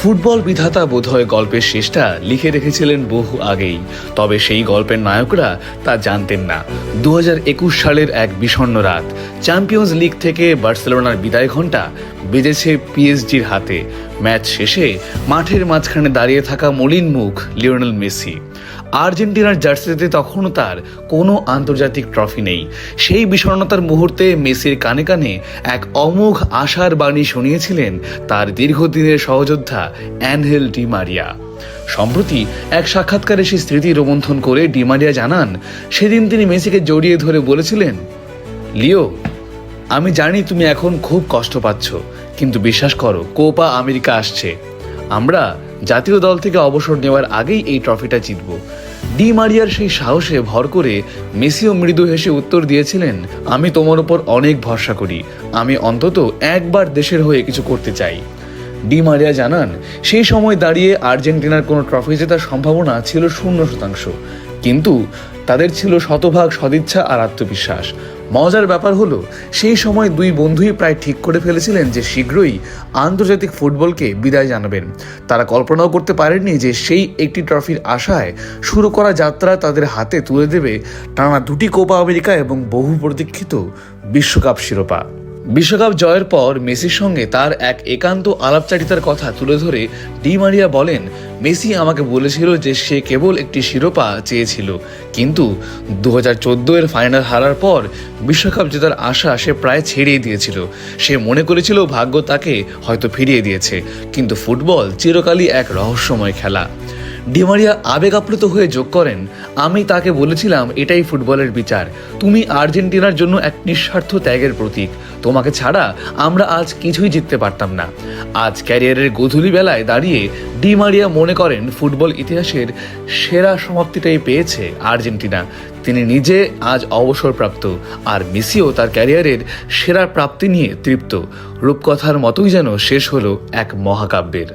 Football বিধাতা বোধহয় গল্পের শেষটা লিখে রেখেছিলেন বহু আগেই, তবে সেই গল্পের নায়করা তা জানতেন না। 2021 সালের এক বিষণ্ণ রাত, চ্যাম্পিয়ন্স লিগ থেকে বার্সেলোনার বিদায় ঘণ্টা বেজেছে পিএসজির হাতে। ম্যাচ শেষে মাঠের মাঝখানে দাঁড়িয়ে থাকা মলিন মুখ লিওনেল মেসি। আর্জেন্টিনার জার্সিতে তখনও তার কোনো আন্তর্জাতিক ট্রফি নেই। সেই বিষণ্ণতার মুহূর্তে মেসির কানে কানে এক অমোঘ আশার বাণী শুনিয়েছিলেন তার দীর্ঘদিনের সহযোদ্ধা অ্যানহেল ডি মারিয়া। সম্প্রতি এক সাক্ষাৎকারে সেই স্মৃতি রোমন্থন করে ডি মারিয়া জানান, সেদিন তিনি মেসিকে জড়িয়ে ধরে বলেছিলেন, লিও, আমি জানি তুমি এখন খুব কষ্ট পাচ্ছ, কিন্তু বিশ্বাস করো, কোপা আমেরিকা আসছে। আমরা জাতীয় দল থেকে অবসর নেওয়ার আগেই এই ট্রফিটা জিতব। ডি মারিয়ার সেই সাহসে ভর করে মেসিও মৃদু হেসে উত্তর দিয়েছিলেন, আমি তোমার উপর অনেক ভরসা করি, আমি অন্তত একবার দেশের হয়ে কিছু করতে চাই। ডি মারিয়া জানান, সেই সময় দাঁড়িয়ে আর্জেন্টিনার কোনো ট্রফি জেতার সম্ভাবনা ছিল 0%, কিন্তু তাদের ছিল শতভাগ সদিচ্ছা আর আত্মবিশ্বাস। মজার ব্যাপার হলো, সেই সময় দুই বন্ধুই প্রায় ঠিক করে ফেলেছিলেন যে শীঘ্রই আন্তর্জাতিক ফুটবলকে বিদায় জানাবেন। তারা কল্পনাও করতে পারেননি যে সেই একটি ট্রফির আশায় শুরু করা যাত্রা তাদের হাতে তুলে দেবে টানা 2টি কোপা আমেরিকা এবং বহু প্রতীক্ষিত বিশ্বকাপ শিরোপা। বিশ্বকাপ জয়ের পর মেসির সঙ্গে তার এক একান্ত আলাপচারিতার কথা তুলে ধরে ডি মারিয়া বলেন, মেসি আমাকে বলেছিল যে সে কেবল একটি শিরোপা চেয়েছিল, কিন্তু 2014 ফাইনাল হারার পর বিশ্বকাপ জেতার আশা সে প্রায় ছেড়েই দিয়েছিল। সে মনে করেছিল ভাগ্য তাকে হয়তো ফিরিয়ে দিয়েছে, কিন্তু ফুটবল চিরকালই এক রহস্যময় খেলা। ডি মারিয়া আবেগ আপ্লুত হয়ে যোগ করেন, আমি তাকে বলেছিলাম, এটাই ফুটবলের বিচার, তুমি আর্জেন্টিনার জন্য এক নিঃস্বার্থ ত্যাগের প্রতীক, তোমাকে ছাড়া আমরা আজ কিছুই জিততে পারতাম না। আজ ক্যারিয়ারের গোধূলি বেলায় দাঁড়িয়ে ডি মারিয়া মনে করেন ফুটবল ইতিহাসের সেরা সমাপ্তিটাই পেয়েছে আর্জেন্টিনা। তিনি নিজে আজ অবসরপ্রাপ্ত, আর মেসিও তার ক্যারিয়ারের সেরা প্রাপ্তি নিয়ে তৃপ্ত। রূপকথার মতোই যেন শেষ হলো এক মহাকাব্যের।